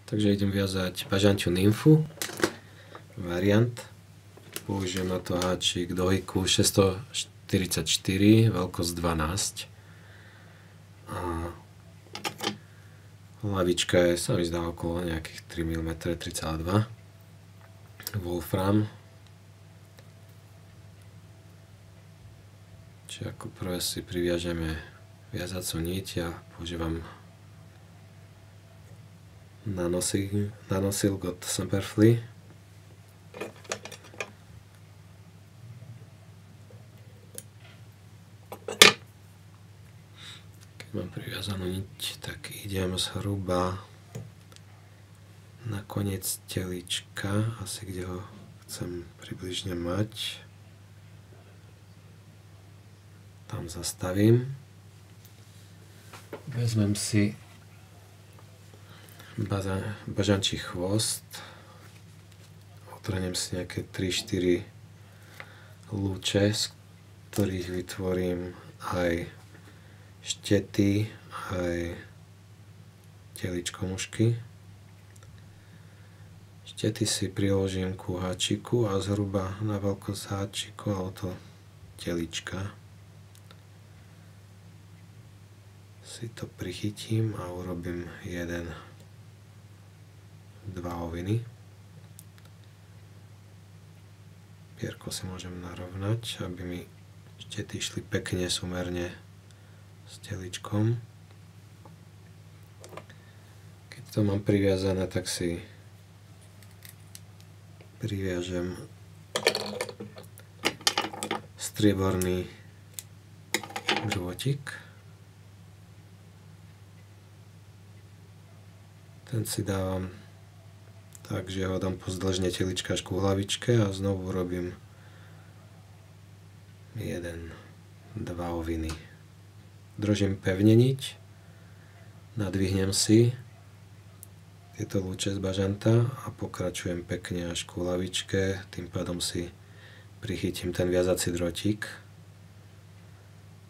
Takže idem viazať bažantiu nymfu, variant. Použijem na to háčik do hiku 644, veľkosť 12. A hlavička je, sa mi zdá, okolo nejakých 3 mm, 3,2. Wolfram. Čiže ako prvé si priviažeme viazacú niť. Ja používam Nanosilk od Semperfli. Keď mám priviazanú niť, tak idem zhruba na koniec telička, asi kde ho chcem približne mať. Tam zastavím. Vezmem si bažančí chvost. Otrhnem si nejaké 3-4 lúče, z ktorých vytvorím aj štety, aj teličko mušky. Štety si priložím ku háčiku a zhruba na veľkosť háčiku alebo to telička si to prichytím a urobím 1-2 oviny. Pierko si môžem narovnať, aby mi štety išli pekne súmerne s teličkom. Keď to mám priviazané, tak si priviažem strieborný drôtik. Ten si dávam tak, že ho dám pozdĺžne telička až ku hlavičke a znovu robím 1-2 oviny. Držím pevne niť, nadvihnem si tieto lúče z bažanta a pokračujem pekne až ku hlavičke, tým pádom si prichytím ten viazací drôtik.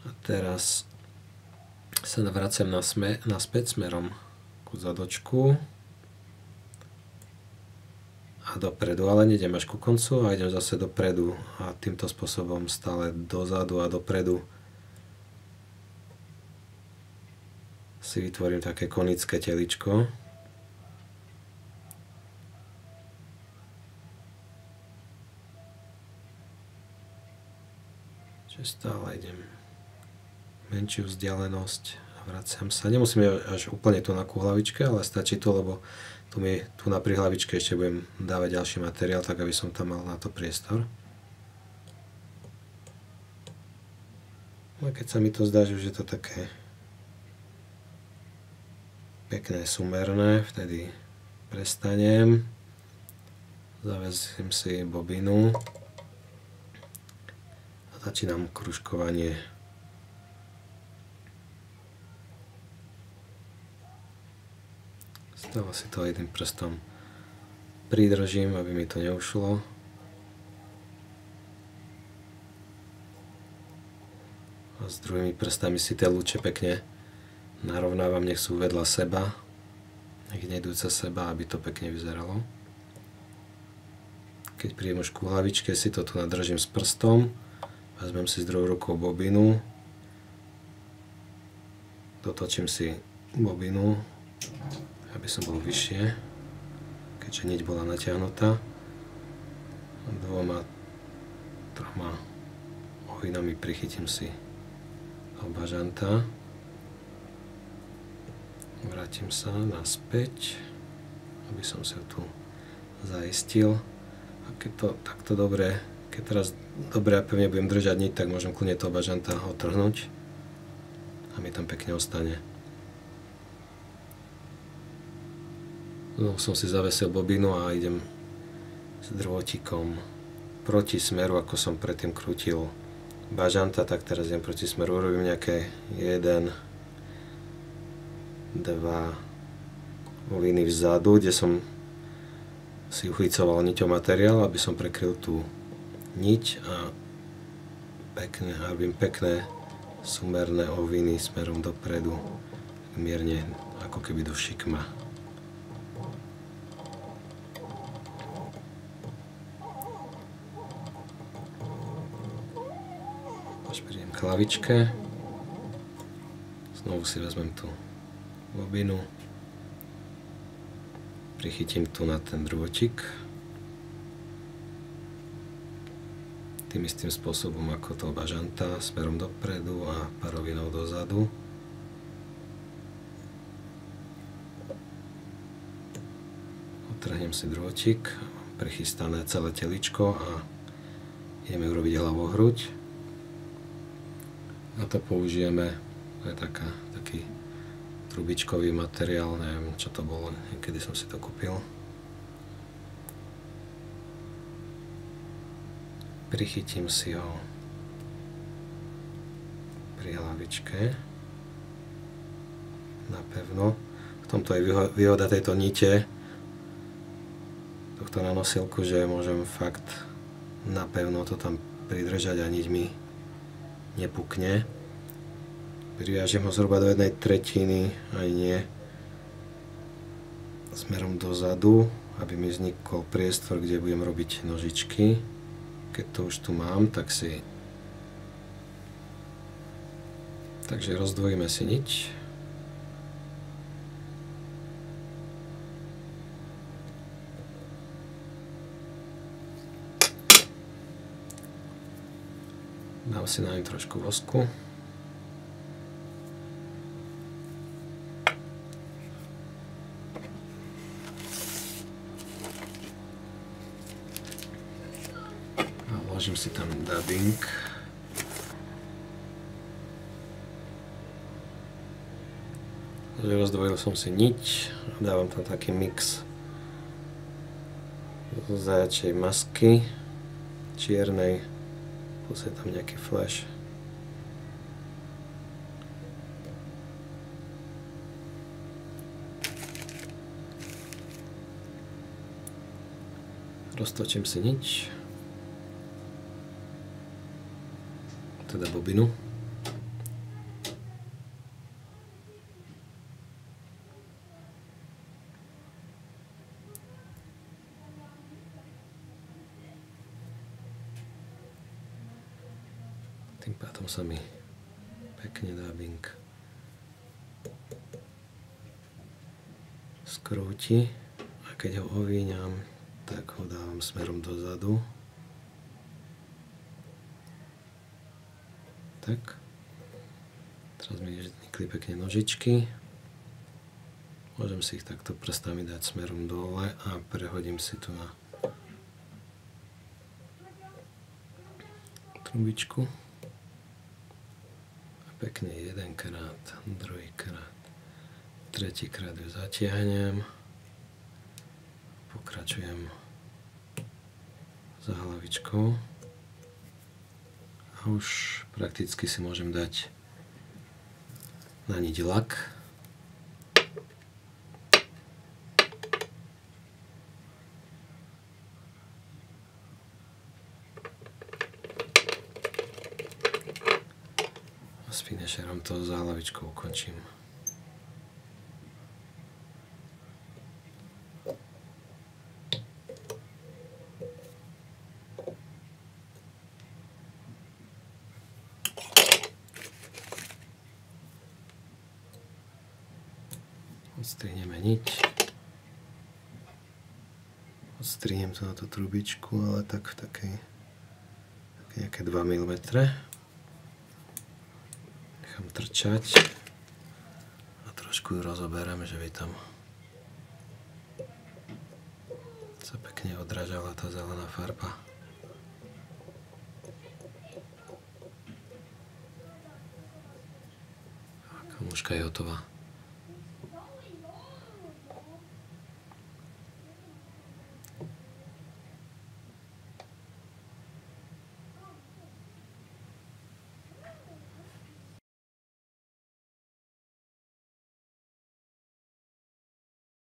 A teraz sa vracem naspäť smerom ku zadočku a dopredu, ale nejdem až ku koncu a idem zase dopredu a týmto spôsobom stále dozadu a dopredu si vytvorím také konické teličko. Čiže stále idem menšiu vzdialenosť. Vraciam sa. Nemusím až úplne tu na hlavičke, ale stačí to, lebo tu na hlavičke ešte budem dávať ďalší materiál, tak aby som tam mal na to priestor. A keď sa mi to zdá, že už je to také pekné, sumerné, vtedy prestanem. Zavezím si bobinu a začínam kružkovanie. Stále si to jedným prstom pridržím, aby mi to neušlo. A s druhými prstami si tie lúče pekne narovnávam, nech sú vedľa seba, nech nejdú cez seba, aby to pekne vyzeralo. Keď príjem už ku hlavičke, si to tu nadržím s prstom, vezmem si s druhou rukou bobinu, dotočím si bobinu, aby som bol vyššie, keďže niť bola natiahnutá. 2-3 ovinami prichytím si bažanta. Vrátim sa naspäť, aby som sa tu zaistil. A keď to takto dobre, keď teraz dobre a pevne budem držať niť, tak môžem kľudne toho bažanta otrhnúť a mi tam pekne ostane. Znovu som si zavesil bobinu a idem s drôtikom proti smeru, ako som predtým krútil bažanta, tak teraz idem proti smeru, urobím nejaké 1-2 oviny vzadu, kde som si uchycoval niťou materiál, aby som prekryl tú niť a robím pekné sumerné oviny smerom dopredu, mierne ako keby do šikma. k hlavičke. Znovu si vezmem tú bobinu. Prichytím tu na ten drôtik. Tým istým spôsobom ako toho bažanta, smerom dopredu a parovinou dozadu. Odtrhnem si drôtik, prichystané celé teličko a ideme urobiť hlavohruď. Na to použijeme, to je taký trubičkový materiál, neviem čo to bolo, niekedy som si to kúpil. Prichytím si ho pri hlavičke napevno. V tomto je výhoda tejto nite, tohto nanosilku, že môžem fakt napevno to tam pridržať a niť mi nepukne. Priviažem ho zhruba do 1/3, aj nie, smerom dozadu, aby mi vznikol priestor, kde budem robiť nožičky. Keď to už tu mám, takže rozdvojíme si niť. Dám si na ňu trošku vosku. Vložím si tam dubbing. Rozdvojil som si niť a dávam tam taký mix zajačej masky čiernej, plus je tam nejaký flash. Roztočím si niť, teda bobinu. Tým pádom sa mi pekne dubbing skrúti a keď ho ovíňam, tak ho dávam smerom dozadu. Tak. Teraz mi vznikli pekne nožičky. Môžem si ich takto prstami dať smerom dole a prehodím si tu na trubičku. A pekne jedenkrát, druhýkrát, tretíkrát ju zatiahnem. Pokračujem za hlavičkou. A už prakticky si môžem dať na niť lak. A s finisherom to za hlavičkou ukončím. Odstrihneme niť. Odstrihnem to na tú trubičku, ale tak v takej nejaké 2 mm. Nechám trčať a trošku ju rozoberám, že by tam sa pekne odrážala tá zelená farba. A kamuška je hotová.